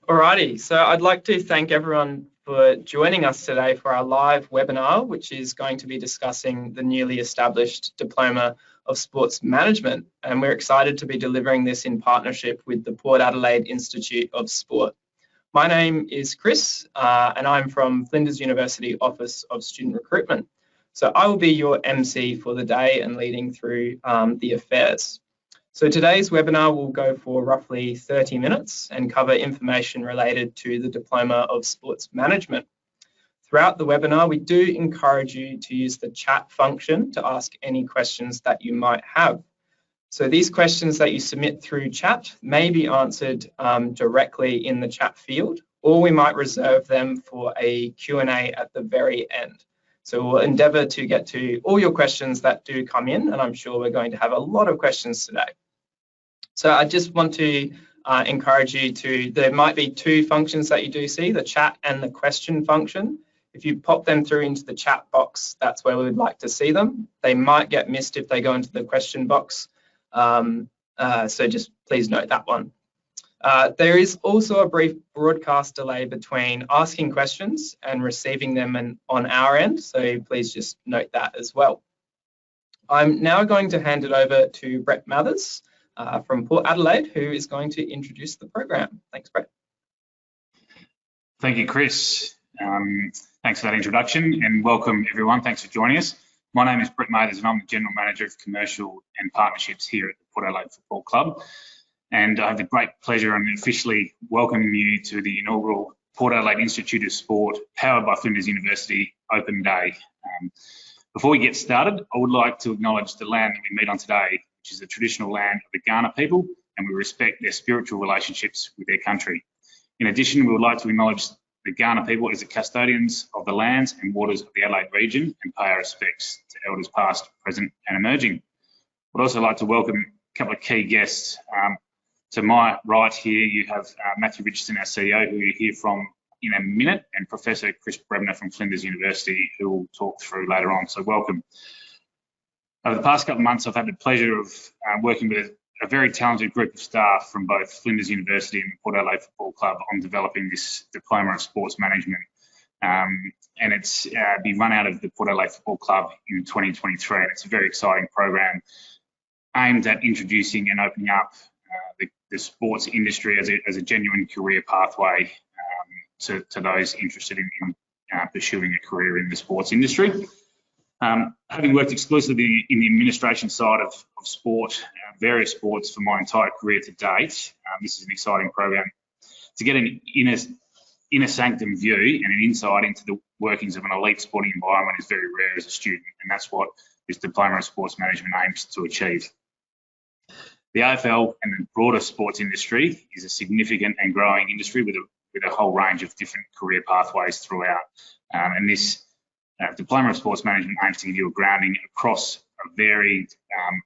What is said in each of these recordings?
Alrighty, so I'd like to thank everyone for joining us today for our live webinar, which is going to be discussing the newly established Diploma of Sports Management. And we're excited to be delivering this in partnership with the Port Adelaide Institute of Sport. My name is Chris, and I'm from Flinders University Office of Student Recruitment. So I will be your MC for the day and leading through the affairs. So today's webinar will go for roughly 30 minutes and cover information related to the Diploma of Sports Management. Throughout the webinar, we do encourage you to use the chat function to ask any questions that you might have. So these questions that you submit through chat may be answered directly in the chat field, or we might reserve them for a Q&A at the very end. So we'll endeavour to get to all your questions that do come in, and I'm sure we're going to have a lot of questions today. So I just want to encourage you to, there might be two functions that you do see, the chat and the question function. If you pop them through into the chat box, that's where we would like to see them. They might get missed if they go into the question box. So just please note that one. There is also a brief broadcast delay between asking questions and receiving them on our end. So please just note that as well. I'm now going to hand it over to Brett Mathers from Port Adelaide, who is going to introduce the program. Thanks, Brett. Thank you, Chris. Thanks for that introduction and welcome everyone. Thanks for joining us. My name is Brett Mathers and I'm the General Manager of Commercial and Partnerships here at the Port Adelaide Football Club. And I have the great pleasure in officially welcoming you to the inaugural Port Adelaide Institute of Sport, powered by Flinders University, Open Day. Before we get started, I would like to acknowledge the land that we meet on today, which is the traditional land of the Kaurna people, and we respect their spiritual relationships with their country. In addition, we would like to acknowledge the Kaurna people as the custodians of the lands and waters of the Adelaide region and pay our respects to elders past, present and emerging. I'd also like to welcome a couple of key guests. To my right here, you have Matthew Richardson, our CEO, who you'll hear from in a minute, and Professor Chris Brebner from Flinders University, who will talk through later on, so welcome. Over the past couple of months, I've had the pleasure of working with a very talented group of staff from both Flinders University and the Port Adelaide Football Club on developing this Diploma of Sports Management. And it's been run out of the Port Adelaide Football Club in 2023, and it's a very exciting program aimed at introducing and opening up the sports industry as a genuine career pathway to those interested in pursuing a career in the sports industry. Having worked exclusively in the administration side of sport, various sports for my entire career to date, this is an exciting program to get an inner sanctum view and an insight into the workings of an elite sporting environment is very rare as a student, and that's what this Diploma of Sports Management aims to achieve. The AFL and the broader sports industry is a significant and growing industry with a whole range of different career pathways throughout, and this Diploma of Sports Management aims to give you a grounding across a varied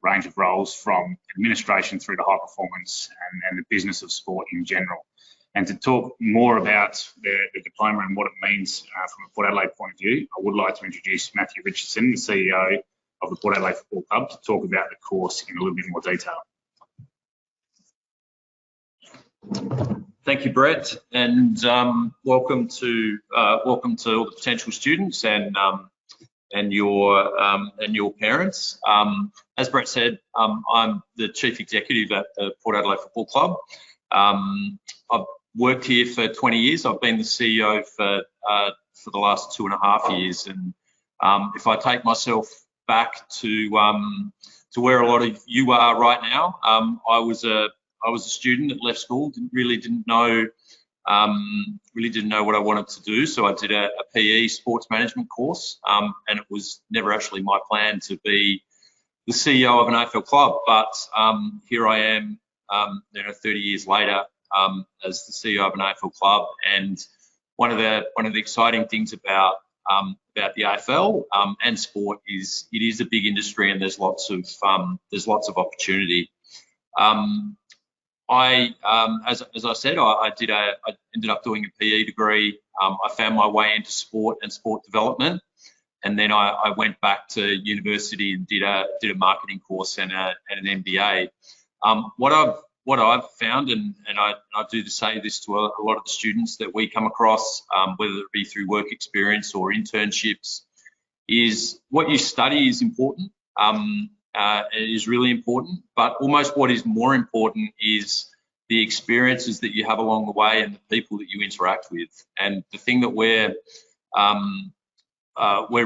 range of roles, from administration through to high performance and the business of sport in general. And to talk more about the diploma and what it means from a Port Adelaide point of view, I would like to introduce Matthew Richardson, the CEO of the Port Adelaide Football Club, to talk about the course in a little bit more detail. Thank you, Brett, and welcome to all the potential students and your parents. As Brett said, I'm the Chief Executive at the Port Adelaide Football Club. I've worked here for 20 years. I've been the CEO for the last 2.5 years, and if I take myself back to where a lot of you are right now, I was a student that left school, really didn't know what I wanted to do. So I did a PE sports management course, and it was never actually my plan to be the CEO of an AFL club. But here I am, 30 years later, as the CEO of an AFL club. And one of the exciting things about the AFL and sport is it is a big industry, and there's lots of opportunity. As I said, I ended up doing a PE degree. I found my way into sport and sport development, and then I went back to university and did a marketing course and an MBA. What I've what I've found, and I do say this to a lot of the students that we come across, whether it be through work experience or internships, is what you study is important. It is really important, but almost what is more important is the experiences that you have along the way and the people that you interact with. And the thing that we're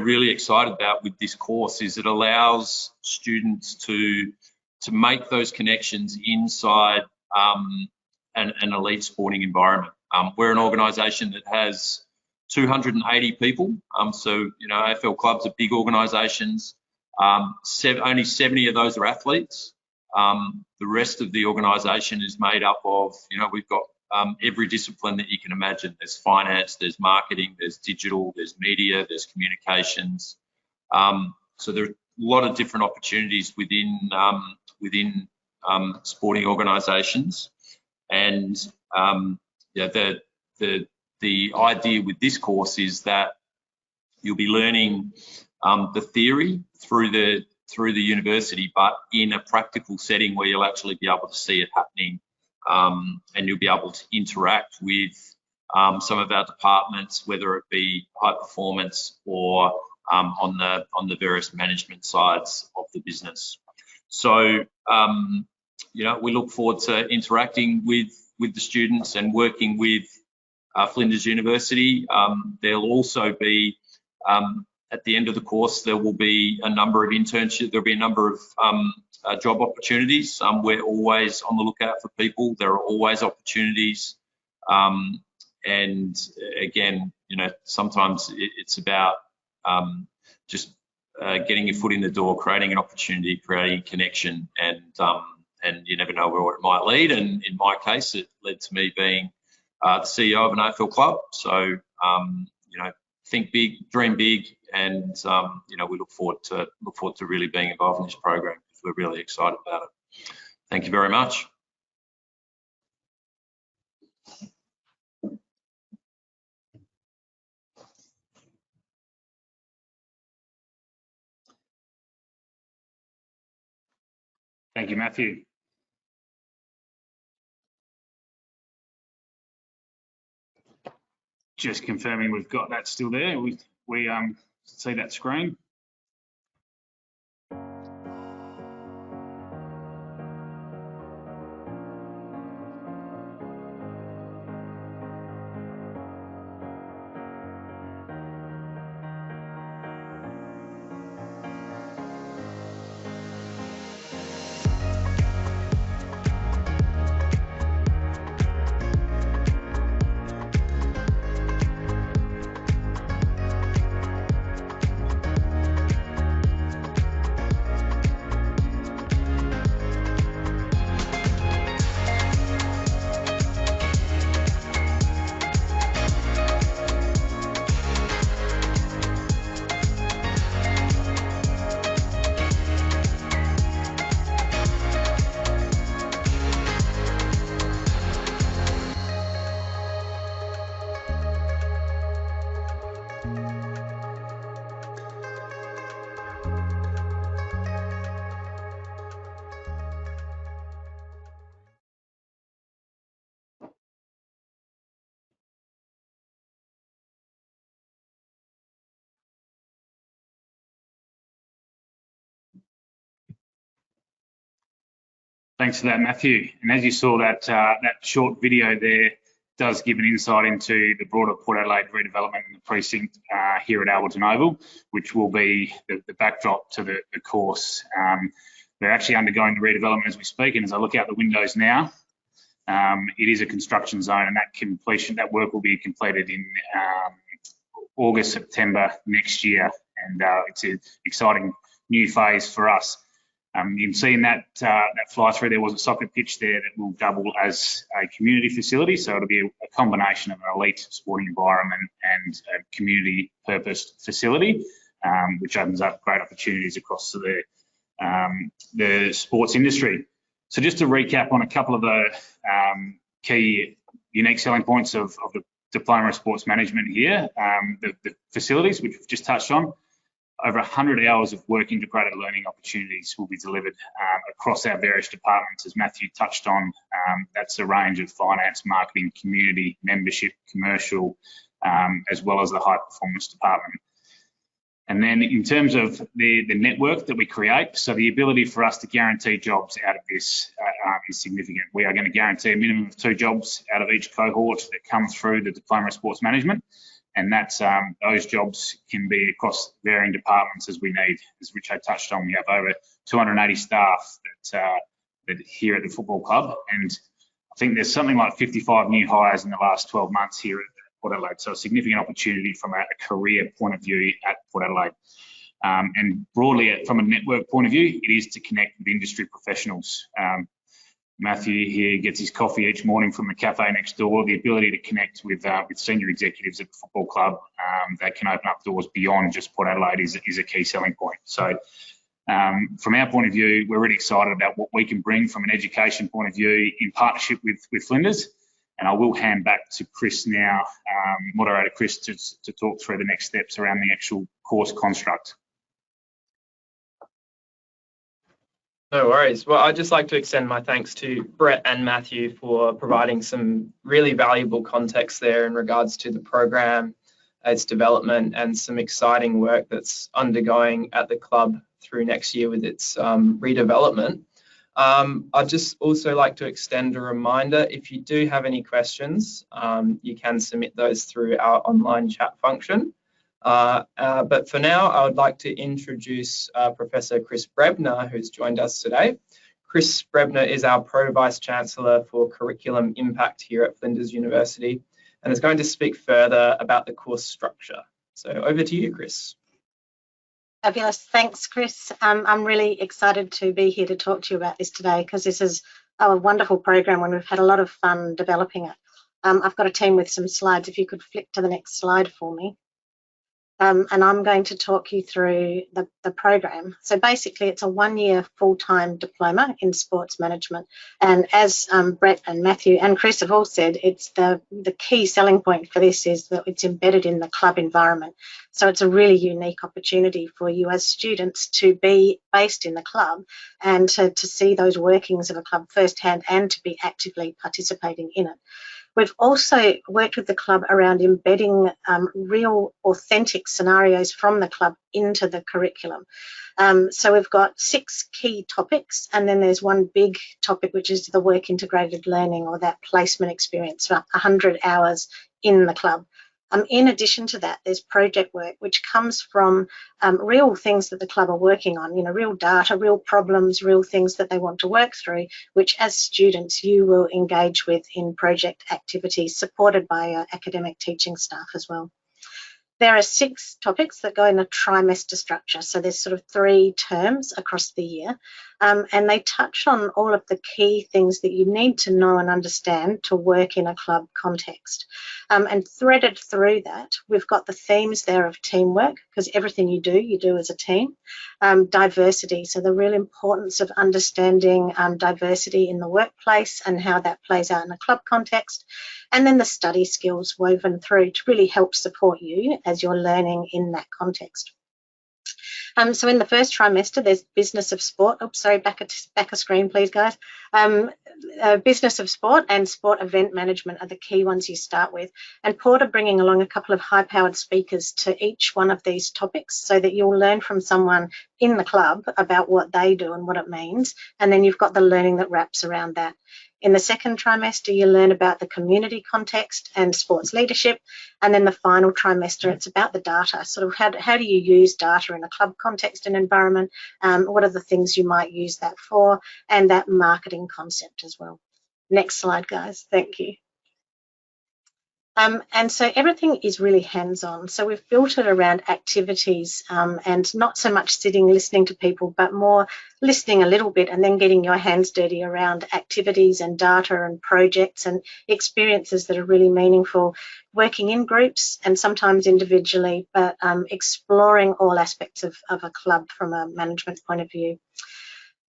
really excited about with this course is it allows students to make those connections inside an elite sporting environment. We're an organisation that has 280 people. So, AFL clubs are big organisations. Only 70 of those are athletes. The rest of the organisation is made up of, we've got every discipline that you can imagine. There's finance, there's marketing, there's digital, there's media, there's communications. So there are a lot of different opportunities within sporting organisations. And the idea with this course is that you'll be learning the theory through the university, but in a practical setting where you'll actually be able to see it happening, and you'll be able to interact with some of our departments, whether it be high performance or on the various management sides of the business. So we look forward to interacting with the students and working with Flinders University. There'll also be at the end of the course, there will be a number of internships. There'll be a number of job opportunities. We're always on the lookout for people. There are always opportunities. And again, sometimes it's about just getting your foot in the door, creating an opportunity, creating a connection, and you never know where it might lead. And in my case, it led to me being the CEO of an AFL club. So, think big, dream big, and we look forward to really being involved in this program because we're really excited about it. Thank you very much. Thank you, Matthew. Just confirming we've got that still there. We see that screen. Thanks for that, Matthew. And as you saw, that short video there does give an insight into the broader Port Adelaide redevelopment in the precinct here at Alberton Oval, which will be the backdrop to the course. We're actually undergoing the redevelopment as we speak, and as I look out the windows now, it is a construction zone, and that work will be completed in August, September next year, and it's an exciting new phase for us. You can see in that fly through there was a soccer pitch there that will double as a community facility. So it'll be a combination of an elite sporting environment and a community purposed facility, which opens up great opportunities across to the sports industry. So just to recap on a couple of the key unique selling points of the Diploma of Sports Management here, the facilities, which we've just touched on. Over 100 hours of work integrated learning opportunities will be delivered across our various departments, as Matthew touched on. That's a range of finance, marketing, community, membership, commercial, as well as the high performance department. And then in terms of the network that we create, so the ability for us to guarantee jobs out of this is significant. We are going to guarantee a minimum of 2 jobs out of each cohort that come through the Diploma of Sports Management. And that's those jobs can be across varying departments as we need. As Richard touched on, we have over 280 staff that here at the football club. And I think there's something like 55 new hires in the last 12 months here at Port Adelaide. So a significant opportunity from a career point of view at Port Adelaide. And broadly, from a network point of view, it is to connect with industry professionals. Matthew here gets his coffee each morning from the cafe next door. The ability to connect with senior executives at the football club that can open up doors beyond just Port Adelaide is a key selling point. So from our point of view, we're really excited about what we can bring from an education point of view in partnership with Flinders. And I will hand back to Chris now, moderator Chris, to talk through the next steps around the actual course construct. No worries. Well, I'd just like to extend my thanks to Brett and Matthew for providing some really valuable context there in regards to the program, its development, and some exciting work that's undergoing at the club through next year with its redevelopment. I'd just also like to extend a reminder, if you do have any questions, you can submit those through our online chat function. But for now, I would like to introduce Professor Chris Brebner, who's joined us today. Chris Brebner is our Pro Vice Chancellor for Curriculum Impact here at Flinders University and is going to speak further about the course structure. So over to you, Chris. Fabulous. Thanks, Chris. I'm really excited to be here to talk to you about this today because this is a wonderful program and we've had a lot of fun developing it. I've got a team with some slides. If you could flick to the next slide for me. And I'm going to talk you through the program. So basically, it's a 1-year full-time diploma in sports management. And as Brett and Matthew and Chris have all said, it's the key selling point for this is that it's embedded in the club environment. So it's a really unique opportunity for you as students to be based in the club and to see those workings of a club firsthand and to be actively participating in it. We've also worked with the club around embedding real authentic scenarios from the club into the curriculum. So we've got 6 key topics and then there's one big topic which is the work integrated learning or that placement experience, 100 hours in the club. In addition to that, there's project work, which comes from real things that the club are working on, real data, real problems, real things that they want to work through, which as students you will engage with in project activities supported by academic teaching staff as well. There are 6 topics that go in a trimester structure. So there's sort of 3 terms across the year. And they touch on all of the key things that you need to know and understand to work in a club context. And threaded through that, we've got the themes there of teamwork, because everything you do as a team. Diversity, so the real importance of understanding diversity in the workplace and how that plays out in a club context. And then the study skills woven through to really help support you as you're learning in that context. So in the first trimester, there's business of sport. Oops, sorry, back a screen, please, guys. Business of sport and sport event management are the key ones you start with. And Port are bringing along a couple of high-powered speakers to each one of these topics so that you'll learn from someone in the club about what they do and what it means. And then you've got the learning that wraps around that. In the second trimester, you learn about the community context and sports leadership. And then the final trimester, it's about the data, sort of how do you use data in a club context and environment? What are the things you might use that for? And that marketing concept as well. Next slide, guys. Thank you. And so everything is really hands-on. So we've built it around activities and not so much sitting listening to people, but more listening a little bit and then getting your hands dirty around activities and data and projects and experiences that are really meaningful, working in groups and sometimes individually, but exploring all aspects of a club from a management point of view.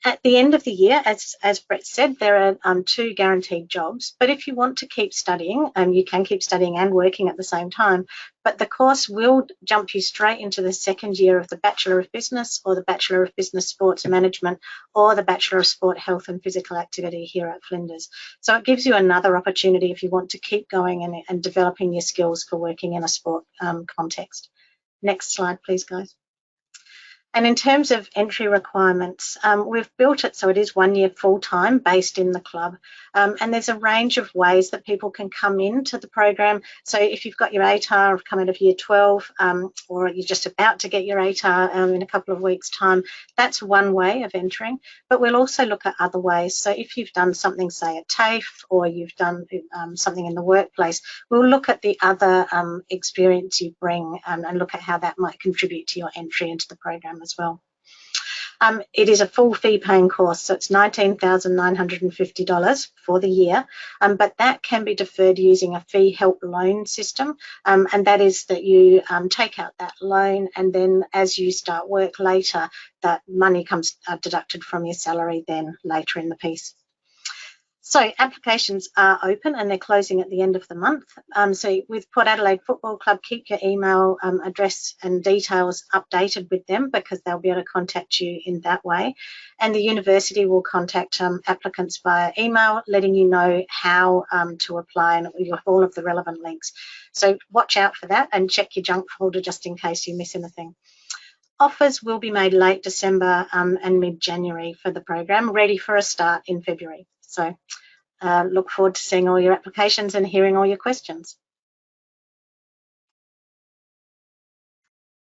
At the end of the year, as Brett said, there are 2 guaranteed jobs, but if you want to keep studying, you can keep studying and working at the same time, but the course will jump you straight into the 2nd year of the Bachelor of Business or the Bachelor of Business Sports Management or the Bachelor of Sport, Health and Physical Activity here at Flinders. So it gives you another opportunity if you want to keep going and developing your skills for working in a sport context. Next slide, please, guys. And in terms of entry requirements, we've built it so it is 1 year full-time based in the club. And there's a range of ways that people can come into the program. So if you've got your ATAR or come out of year 12, or you're just about to get your ATAR in a couple of weeks' time, that's one way of entering. But we'll also look at other ways. So if you've done something, say, at TAFE, or you've done something in the workplace, we'll look at the other experience you bring and look at how that might contribute to your entry into the program as well. It is a full fee paying course, so it's $19,950 for the year, but that can be deferred using a fee help loan system, and that is that you take out that loan, and then as you start work later, that money comes deducted from your salary then later in the piece. So applications are open and they're closing at the end of the month. So with Port Adelaide Football Club, keep your email address and details updated with them, because they'll be able to contact you in that way. And the university will contact applicants via email, letting you know how to apply, and you have all of the relevant links. So watch out for that and check your junk folder just in case you miss anything. Offers will be made late December and mid-January for the program, ready for a start in February. So look forward to seeing all your applications and hearing all your questions.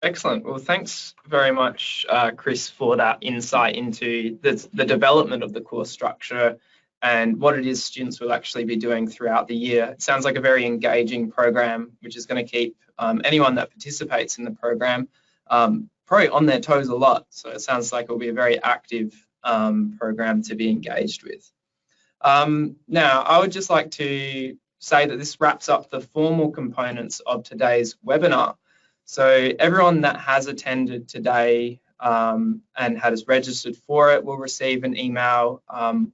Excellent. Well, thanks very much, Chris, for that insight into the development of the course structure and what it is students will actually be doing throughout the year. It sounds like a very engaging program, which is going to keep anyone that participates in the program probably on their toes a lot. So it sounds like it will be a very active program to be engaged with. Now, I would just like to say that this wraps up the formal components of today's webinar. So everyone that has attended today and has registered for it will receive an email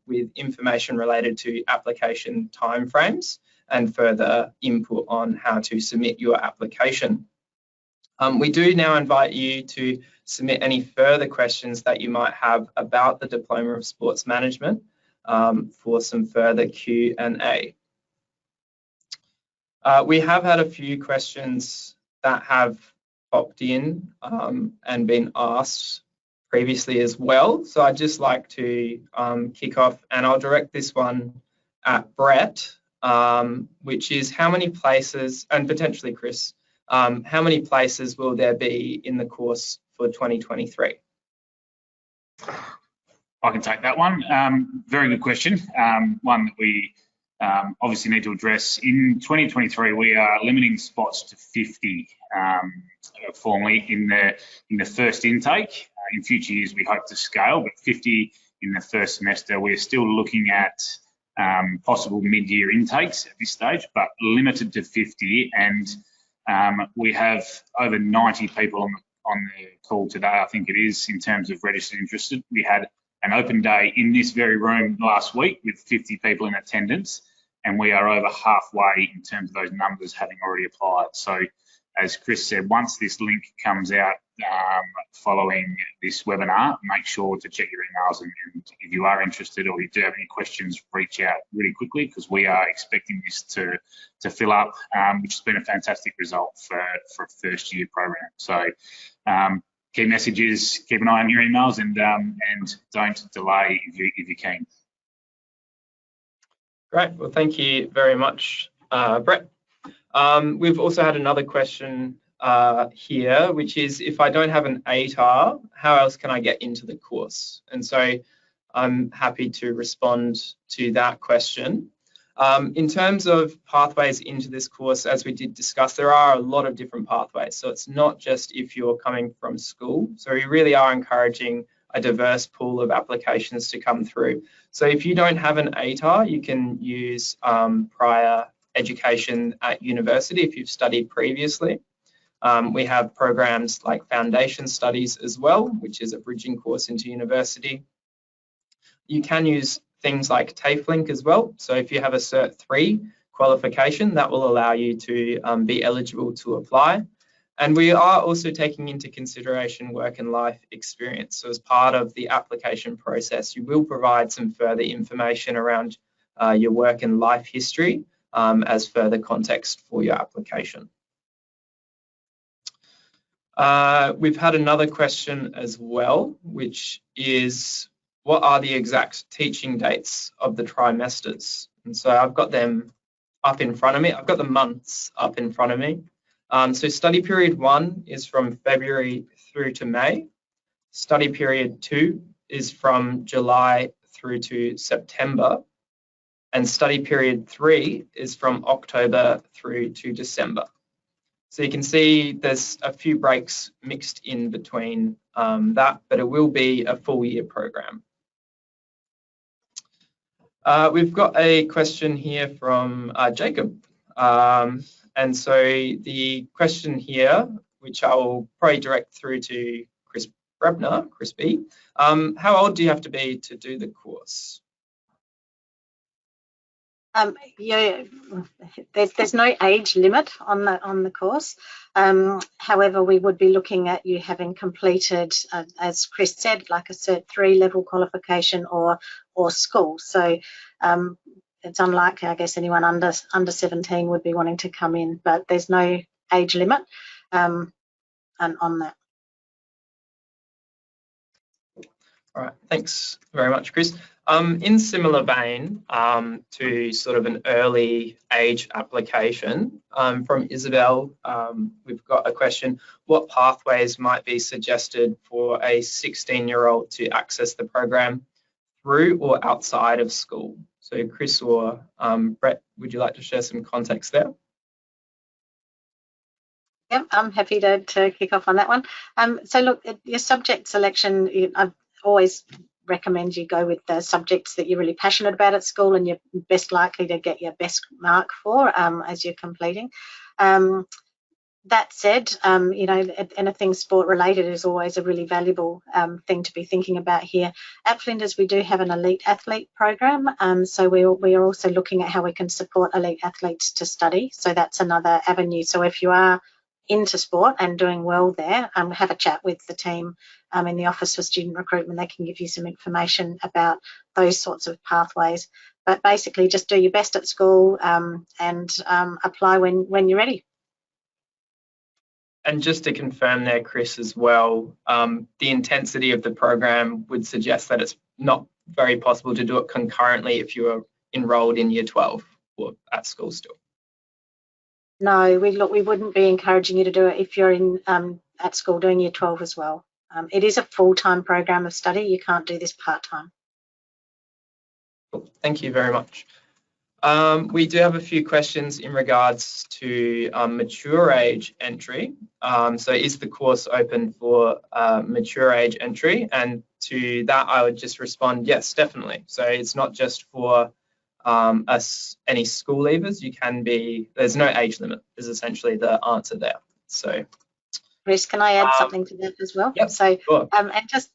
with information related to application timeframes and further input on how to submit your application. We do now invite you to submit any further questions that you might have about the Diploma of Sports Management for some further Q&A. We have had a few questions that have popped in and been asked previously as well. So I'd just like to kick off, and I'll direct this one at Brett, which is how many places, and potentially Chris, how many places will there be in the course for 2023? I can take that one. Very good question. One that we obviously need to address. In 2023, we are limiting spots to 50 formally in the first intake. In future years, we hope to scale, but 50 in the first semester. We're still looking at possible mid-year intakes at this stage, but limited to 50. And we have over 90 people on the call today, I think it is, in terms of registered interested. We had an open day in this very room last week with 50 people in attendance, and we are over halfway in terms of those numbers having already applied. So as Chris said, once this link comes out following this webinar, make sure to check your emails, and if you are interested or you do have any questions, reach out really quickly, because we are expecting this to fill up, which has been a fantastic result for a first year program. So key message is keep an eye on your emails and don't delay if you can. Great. Well, thank you very much, Brett. We've also had another question here, which is, if I don't have an ATAR, how else can I get into the course? And so I'm happy to respond to that question. In terms of pathways into this course, as we did discuss, there are a lot of different pathways. So it's not just if you're coming from school. So we really are encouraging a diverse pool of applications to come through. So if you don't have an ATAR, you can use prior education at university if you've studied previously. We have programs like foundation studies as well, which is a bridging course into university. You can use things like TAFE as well. So if you have a Cert 3 qualification, that will allow you to be eligible to apply. And we are also taking into consideration work and life experience. So as part of the application process, you will provide some further information around your work and life history as further context for your application. We've had another question as well, which is, what are the exact teaching dates of the trimesters? And so I've got them up in front of me. I've got the months up in front of me. So study period 1 is from February through to May. Study period 2 is from July through to September. And study period 3 is from October through to December. So you can see there's a few breaks mixed in between that, but it will be a full year program. We've got a question here from Jacob. And so the question here, which I will probably direct through to Chris B. How old do you have to be to do the course? Yeah, there's no age limit on the course. However, we would be looking at you having completed, as Chris said, like a Cert 3 level qualification or school. So it's unlikely, I guess, anyone under 17 would be wanting to come in, but there's no age limit on that. All right, thanks very much, Chris. In similar vein to sort of an early age application, from Isabel, we've got a question. What pathways might be suggested for a 16-year-old to access the program through or outside of school? So Chris or Brett, would you like to share some context there? Yep, I'm happy to kick off on that one. So look, your subject selection, I've always recommend you go with the subjects that you're really passionate about at school and you're best likely to get your best mark for as you're completing. That said, you know, anything sport related is always a really valuable thing to be thinking about here. At Flinders, we do have an elite athlete program, so we are also looking at how we can support elite athletes to study. So that's another avenue. So if you are into sport and doing well there, have a chat with the team in the Office for Student Recruitment. They can give you some information about those sorts of pathways. But basically, just do your best at school and apply when you're ready. And just to confirm there, Chris, as well, the intensity of the program would suggest that it's not very possible to do it concurrently if you are enrolled in year 12 or at school still. No, we wouldn't be encouraging you to do it if you're in at school doing year 12 as well. It is a full-time program of study. You can't do this part-time. Cool. Thank you very much. We do have a few questions in regards to mature age entry. So is the course open for mature age entry? And to that, I would just respond, yes, definitely. So it's not just for any school leavers. You can be, there's no age limit is essentially the answer there. So Chris, can I add something to that as well? Yep, so, sure. And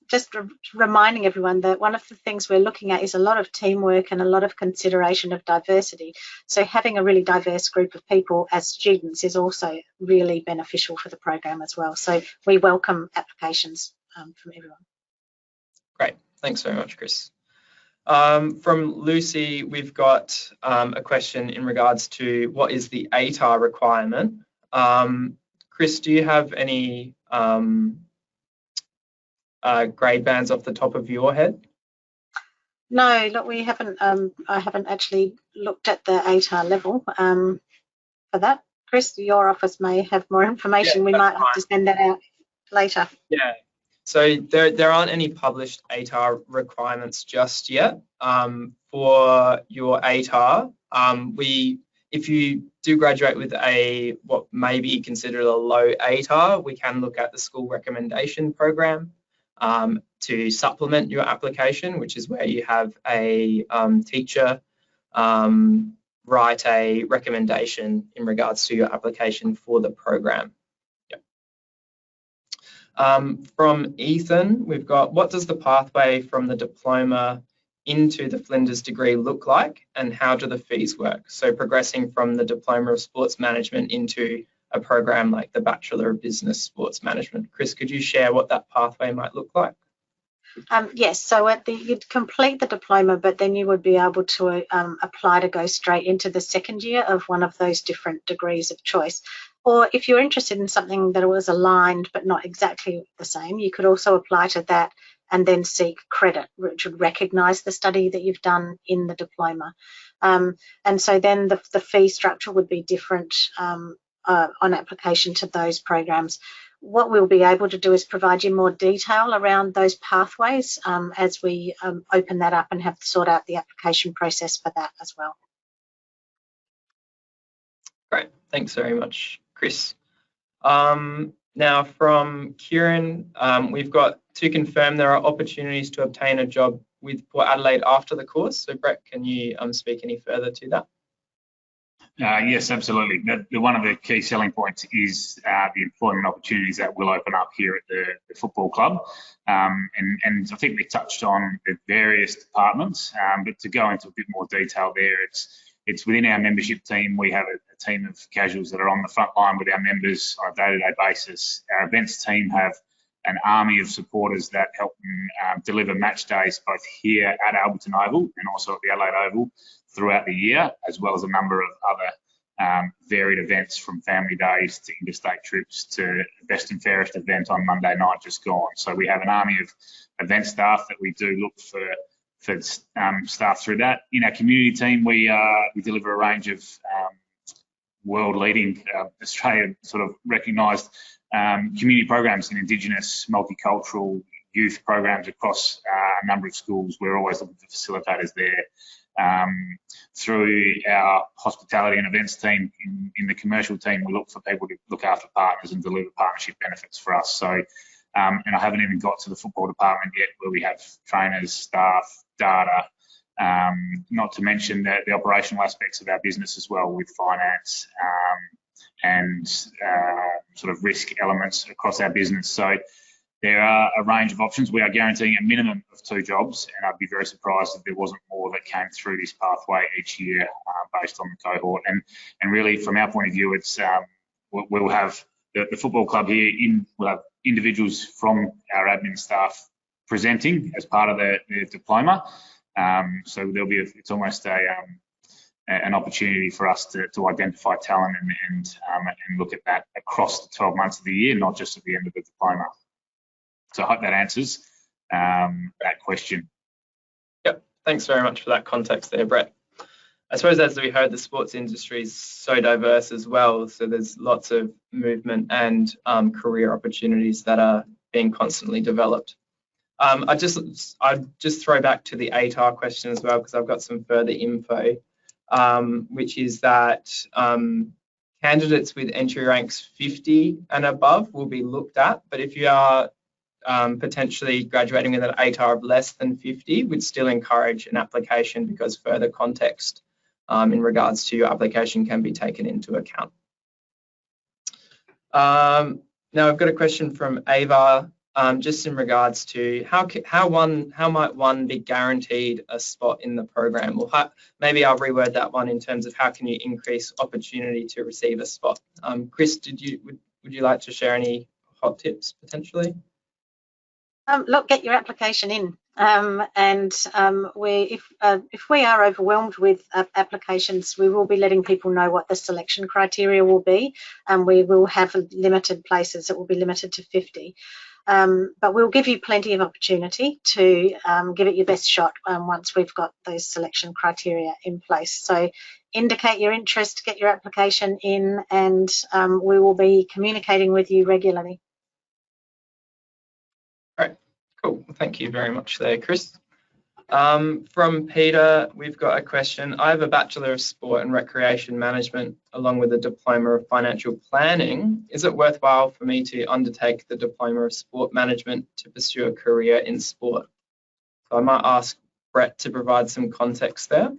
just reminding everyone that one of the things we're looking at is a lot of teamwork and a lot of consideration of diversity. So having a really diverse group of people as students is also really beneficial for the program as well. So we welcome applications from everyone. Great, thanks very much, Chris. From Lucy, we've got a question in regards to what is the ATAR requirement. Chris, do you have any grade bands off the top of your head? No, look, we haven't. I haven't actually looked at the ATAR level for that. Chris, your office may have more information. Yeah, we might have to send that out later. Yeah. So there aren't any published ATAR requirements just yet. For your ATAR, if you do graduate with what may be considered a low ATAR, we can look at the school recommendation program to supplement your application, which is where you have a teacher write a recommendation in regards to your application for the program. From Ethan, we've got, what does the pathway from the diploma into the Flinders degree look like, and how do the fees work? So progressing from the Diploma of Sports Management into a program like the Bachelor of Business Sports Management. Chris, could you share what that pathway might look like? Yes, so you'd complete the diploma, but then you would be able to apply to go straight into the second year of one of those different degrees of choice. Or if you're interested in something that was aligned but not exactly the same, you could also apply to that and then seek credit, which would recognise the study that you've done in the diploma. And so then the fee structure would be different on application to those programs. What we'll be able to do is provide you more detail around those pathways as we open that up and have to sort out the application process for that as well. Great, thanks very much, Chris. Now from Kieran, we've got to confirm there are opportunities to obtain a job with Port Adelaide after the course. So Brett, can you speak any further to that? Yes, absolutely. One of the key selling points is the employment opportunities that will open up here at the football club. And I think we touched on the various departments, but to go into a bit more detail there, it's within our membership team. We have a team of casuals that are on the front line with our members on a day-to-day basis. Our events team have an army of supporters that help them deliver match days both here at Alberton Oval and also at the Adelaide Oval throughout the year, as well as a number of other varied events, from family days to interstate trips to best and fairest event on Monday night just gone. So we have an army of event staff that we do look for staff through that. In our community team, we deliver a range of world-leading, Australian sort of recognised community programs in Indigenous, multicultural youth programs across a number of schools. We're always looking for facilitators there. Through our hospitality and events team in the commercial team, we look for people to look after partners and deliver partnership benefits for us. So, and I haven't even got to the football department yet, where we have trainers, staff, data, not to mention the operational aspects of our business as well, with finance and sort of risk elements across our business. So there are a range of options. We are guaranteeing a minimum of 2 jobs, and I'd be very surprised if there wasn't more that came through this pathway each year based on the cohort. And really, from our point of view, it's we'll have the football club here. We'll have individuals from our admin staff presenting as part of the diploma. So there'll be it's almost an opportunity for us to identify talent and look at that across the 12 months of the year, not just at the end of the diploma. So I hope that answers that question. Yep, thanks very much for that context there, Brett. I suppose, as we heard, the sports industry is so diverse as well, so there's lots of movement and career opportunities that are being constantly developed. I'd just throw back to the ATAR question as well, because I've got some further info, which is that candidates with entry ranks 50 and above will be looked at, but if you are potentially graduating with an ATAR of less than 50, we'd still encourage an application, because further context in regards to your application can be taken into account. Now I've got a question from Ava, just in regards to how might one be guaranteed a spot in the program? Or maybe I'll reword that one in terms of how can you increase opportunity to receive a spot. Chris, would you like to share any hot tips potentially? Look, get your application in, and if we are overwhelmed with applications, we will be letting people know what the selection criteria will be, and we will have limited places. It will be limited to 50, but we'll give you plenty of opportunity to give it your best shot once we've got those selection criteria in place. So indicate your interest, get your application in, and we will be communicating with you regularly. Right, cool. Thank you very much there, Chris. From Peter, we've got a question. I have a Bachelor of Sport and Recreation Management along with a Diploma of Financial Planning. Is it worthwhile for me to undertake the Diploma of Sport Management to pursue a career in sport? So I might ask Brett to provide some context there.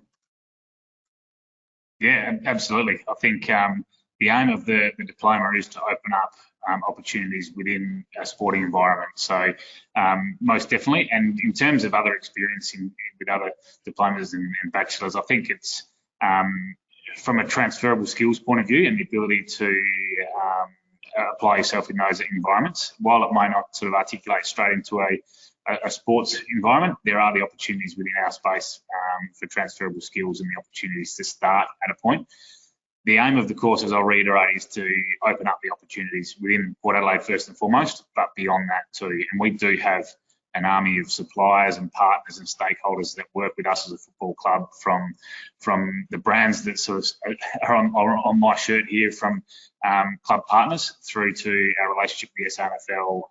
Yeah, absolutely. I think the aim of the diploma is to open up opportunities within a sporting environment. So most definitely. And in terms of other experience with other diplomas and bachelors, I think it's from a transferable skills point of view and the ability to apply yourself in those environments. While it may not sort of articulate straight into a sports environment, there are the opportunities within our space for transferable skills and the opportunities to start at a point. The aim of the course, as I'll reiterate, is to open up the opportunities within Port Adelaide first and foremost, but beyond that too. And we do have an army of suppliers and partners and stakeholders that work with us as a football club, from the brands that sort of are on my shirt here, from club partners through to our relationship with the SANFL,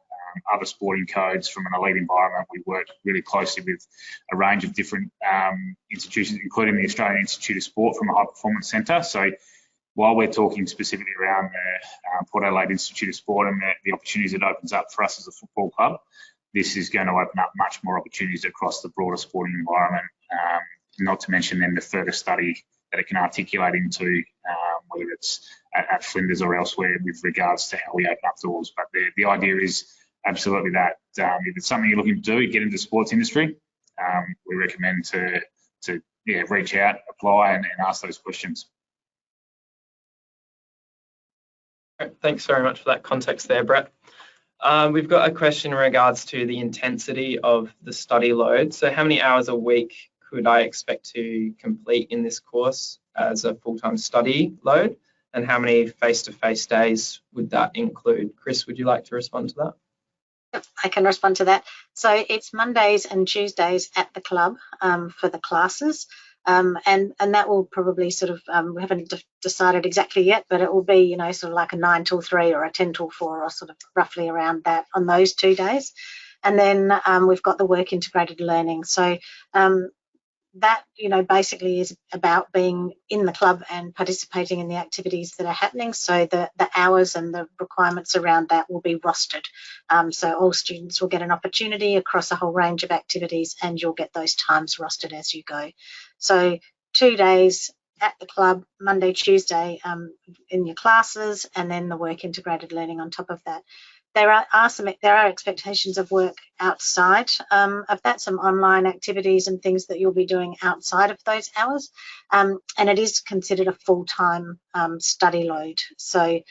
other sporting codes. From an elite environment, we work really closely with a range of different institutions, including the Australian Institute of Sport from a high performance centre. So while we're talking specifically around the Port Adelaide Institute of Sport and the opportunities it opens up for us as a football club, this is going to open up much more opportunities across the broader sporting environment, not to mention then the further study that it can articulate into, whether it's at Flinders or elsewhere with regards to how we open up doors. But the idea is absolutely that if it's something you're looking to do, get into the sports industry, we recommend to reach out, apply and ask those questions. Thanks very much for that context there, Brett. We've got a question in regards to the intensity of the study load. So how many hours a week could I expect to complete in this course as a full-time study load? And how many face-to-face days would that include? Chris, would you like to respond to that? I can respond to that. So it's Mondays and Tuesdays at the club for the classes. And that will probably sort of, we haven't decided exactly yet, but it will be, you know, sort of like a 9 till 3 or a 10 till 4 or sort of roughly around that on those 2 days. And then we've got the work integrated learning. So that, you know, basically is about being in the club and participating in the activities that are happening. So the hours and the requirements around that will be rostered. So all students will get an opportunity across a whole range of activities, and you'll get those times rostered as you go. So 2 days at the club, Monday, Tuesday in your classes, and then the work integrated learning on top of that. There are expectations of work outside of that, some online activities and things that you'll be doing outside of those hours, and it is considered a full-time study load. So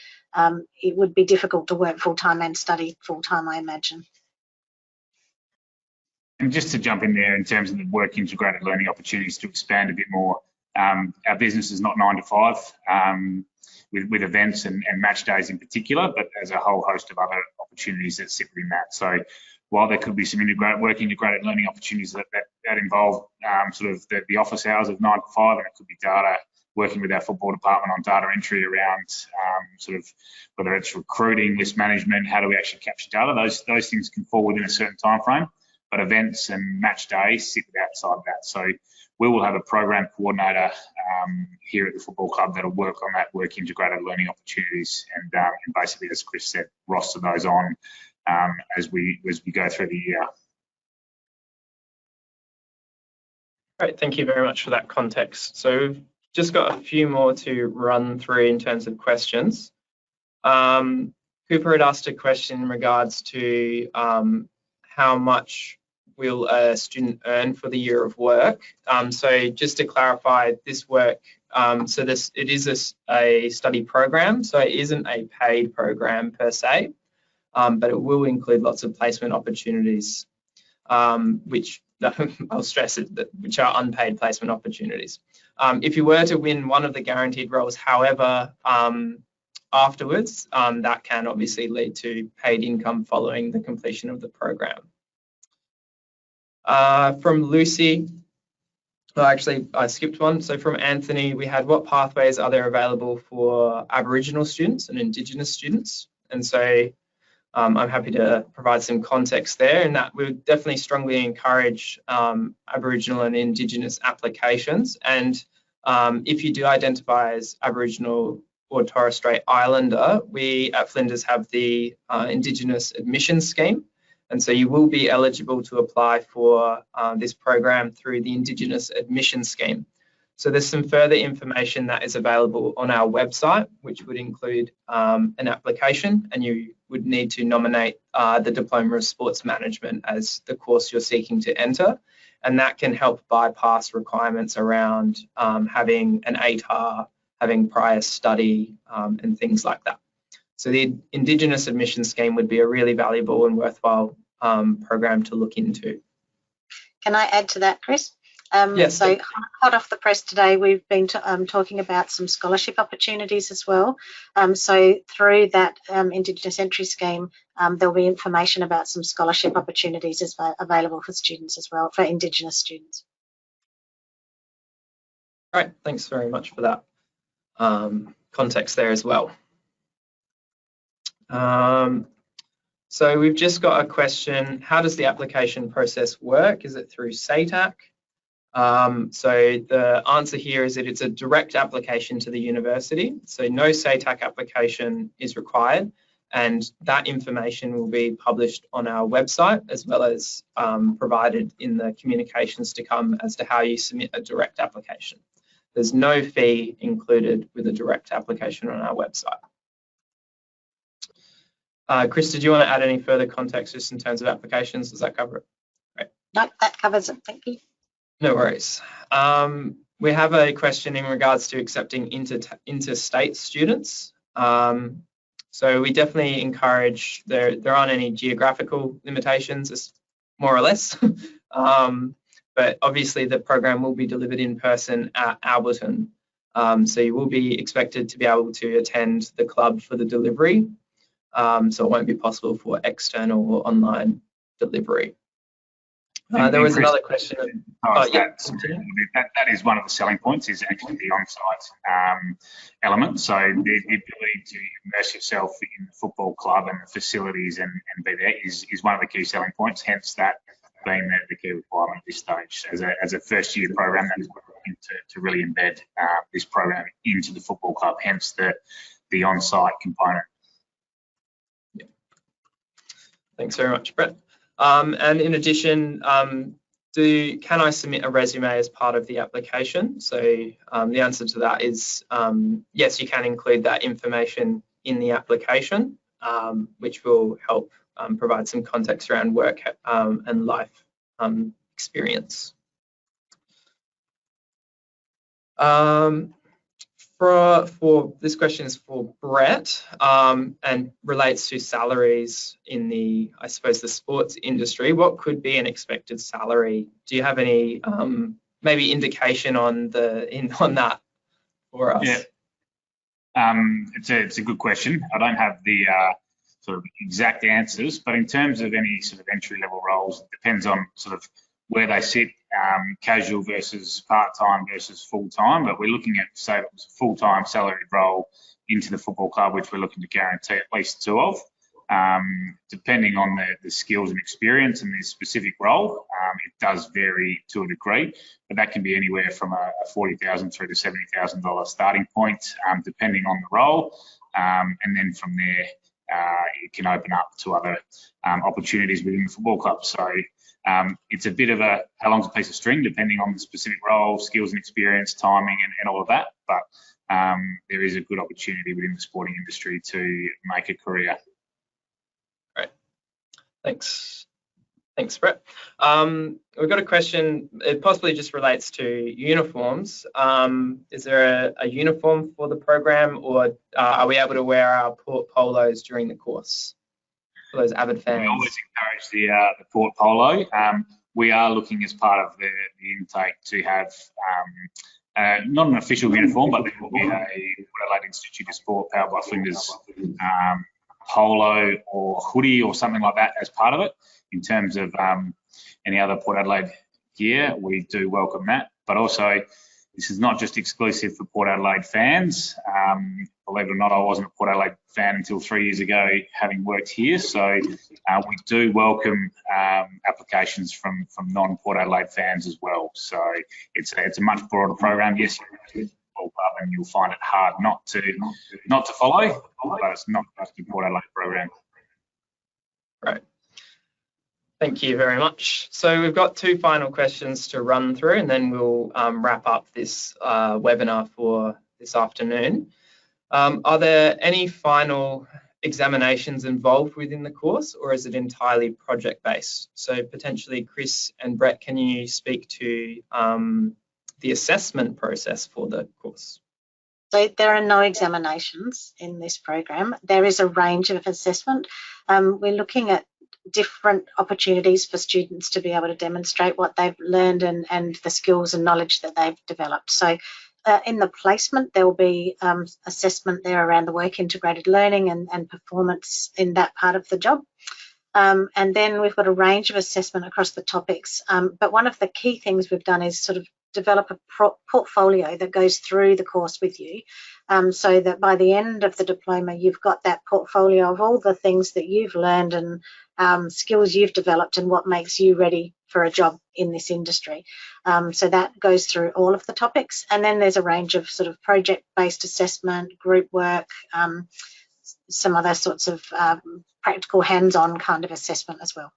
it would be difficult to work full-time and study full-time, I imagine. And just to jump in there in terms of the work integrated learning opportunities, to expand a bit more, our business is not 9 to 5. With events and match days in particular, but as a whole host of other opportunities that sit within that. So while there could be some integrated learning opportunities that involve sort of the office hours of 9 to 5, and it could be data, working with our football department on data entry around sort of whether it's recruiting, list management, how do we actually capture data, those things can fall within a certain time frame, but events and match days sit outside of that. So we will have a program coordinator here at the football club that'll work on that work integrated learning opportunities, and basically, as Chris said, roster those on as we go through the year. Great, thank you very much for that context. So we've just got a few more to run through in terms of questions. Cooper had asked a question in regards to how much will a student earn for the year of work. So just to clarify, this work, it is a study program, so it isn't a paid program per se, but it will include lots of placement opportunities, which I'll stress it, which are unpaid placement opportunities. If you were to win one of the guaranteed roles, however, afterwards, that can obviously lead to paid income following the completion of the program. From Lucy, well, actually I skipped one. So from Anthony, we had, what pathways are there available for Aboriginal students and Indigenous students? And so I'm happy to provide some context there, in that we would definitely strongly encourage Aboriginal and Indigenous applications. And if you do identify as Aboriginal or Torres Strait Islander, we at Flinders have the Indigenous admission scheme. And so you will be eligible to apply for this program through the Indigenous admission scheme. So there's some further information that is available on our website, which would include an application, and you would need to nominate the Diploma of Sports Management as the course you're seeking to enter. And that can help bypass requirements around having an ATAR, having prior study, and things like that. So the Indigenous admission scheme would be a really valuable and worthwhile program to look into. Can I add to that, Chris? Yes. So hot off the press today, we've been talking about some scholarship opportunities as well. So through that Indigenous entry scheme, there'll be information about some scholarship opportunities available for students as well, for Indigenous students. All right, thanks very much for that context there as well. So we've just got a question, how does the application process work? Is it through SATAC? So the answer here is that it's a direct application to the university. So no SATAC application is required, and that information will be published on our website as well as provided in the communications to come as to how you submit a direct application. There's no fee included with a direct application on our website. Chris, did you want to add any further context just in terms of applications? Does that cover it? Right. No, that covers it. Thank you. No worries. We have a question in regards to accepting interstate students. So we definitely encourage, there aren't any geographical limitations, more or less. But obviously the program will be delivered in person at Alberton. So you will be expected to be able to attend the club for the delivery. So it won't be possible for external or online delivery. There was another question. That is one of the selling points, is actually the on-site element. So the ability to immerse yourself in the football club and the facilities and be there is one of the key selling points, hence that being the key requirement at this stage. As a first year program, that's what we're looking to really embed this program into the football club, hence the on-site component. Yeah. Thanks very much, Brett. And in addition, can I submit a resume as part of the application? So the answer to that is yes, you can include that information in the application, which will help provide some context around work and life experience. For this question is for Brett and relates to salaries in the, I suppose, the sports industry. What could be an expected salary? Do you have any maybe indication on that for us? Yeah, it's a good question. I don't have the sort of exact answers, but in terms of any sort of entry level roles, it depends on sort of where they sit, casual versus part-time versus full-time, but we're looking at, say, it was a full-time salaried role into the football club, which we're looking to guarantee at least 2 of. Depending on the skills and experience and the specific role, it does vary to a degree, but that can be anywhere from a $40,000 through to $70,000 starting point, depending on the role, and then from there, it can open up to other opportunities within the football club. So it's a bit of how long's a piece of string, depending on the specific role, skills and experience, timing, and all of that. But there is a good opportunity within the sporting industry to make a career. Great. Thanks, Brett. We've got a question. It possibly just relates to uniforms. Is there a uniform for the program, or are we able to wear our Port polos during the course for those avid fans? We always encourage the Port polo. We are looking as part of the intake to have not an official uniform, but there will be a Port Adelaide Institute of Sport powered by Flinders polo or hoodie or something like that as part of it. In terms of any other Port Adelaide gear, we do welcome that. But also, this is not just exclusive for Port Adelaide fans. Believe it or not, I wasn't a Port Adelaide fan until 3 years ago, having worked here. So we do welcome applications from non-Port Adelaide fans as well. So it's a much broader program. Yes, you're a football club, and you'll find it hard not to follow, but it's not just a Port Adelaide program. Right. Thank you very much. So we've got 2 final questions to run through, and then we'll wrap up this webinar for this afternoon. Are there any final examinations involved within the course, or is it entirely project-based? So potentially, Chris and Brett, can you speak to the assessment process for the course? So there are no examinations in this program. There is a range of assessment. We're looking at different opportunities for students to be able to demonstrate what they've learned and the skills and knowledge that they've developed. So in the placement, there will be assessment there around the work integrated learning and performance in that part of the job. And then we've got a range of assessment across the topics. But one of the key things we've done is sort of develop a portfolio that goes through the course with you, so that by the end of the diploma, you've got that portfolio of all the things that you've learned and skills you've developed and what makes you ready for a job in this industry. So that goes through all of the topics. And then there's a range of sort of project-based assessment, group work, some other sorts of practical hands-on kind of assessment as well.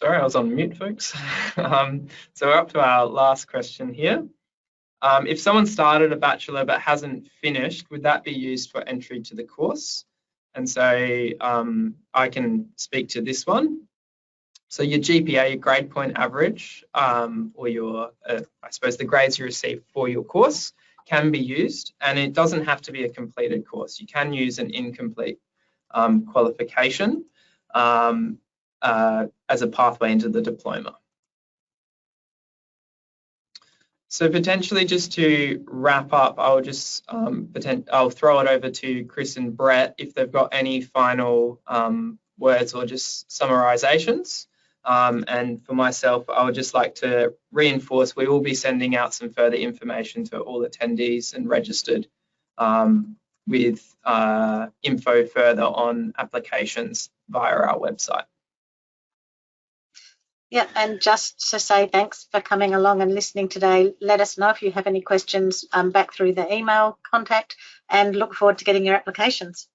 Sorry, I was on mute, folks. So we're up to our last question here. If someone started a bachelor but hasn't finished, would that be used for entry to the course? And so I can speak to this one. So your GPA, your grade point average, or your, I suppose the grades you receive for your course can be used, and it doesn't have to be a completed course. You can use an incomplete qualification as a pathway into the diploma. So potentially, just to wrap up, I'll just I'll throw it over to Chris and Brett if they've got any final words or just summarisations. And for myself, I would just like to reinforce we will be sending out some further information to all attendees and registered with info further on applications via our website. Yeah, and just to say thanks for coming along and listening today. Let us know if you have any questions back through the email contact, and look forward to getting your applications.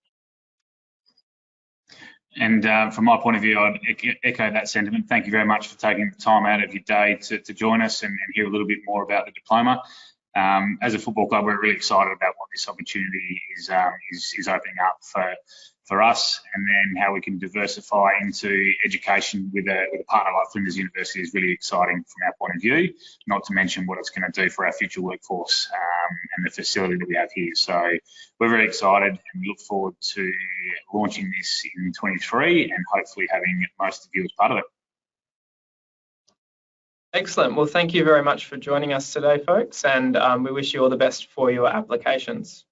And from my point of view, I'd echo that sentiment. Thank you very much for taking the time out of your day to join us and hear a little bit more about the diploma. As a football club, we're really excited about what this opportunity is opening up for us, and then how we can diversify into education with a partner like Flinders University is really exciting from our point of view, not to mention what it's going to do for our future workforce and the facility that we have here. So we're very excited, and we look forward to launching this in 23 and hopefully having most of you as part of it. Excellent. Well, thank you very much for joining us today, folks, and we wish you all the best for your applications.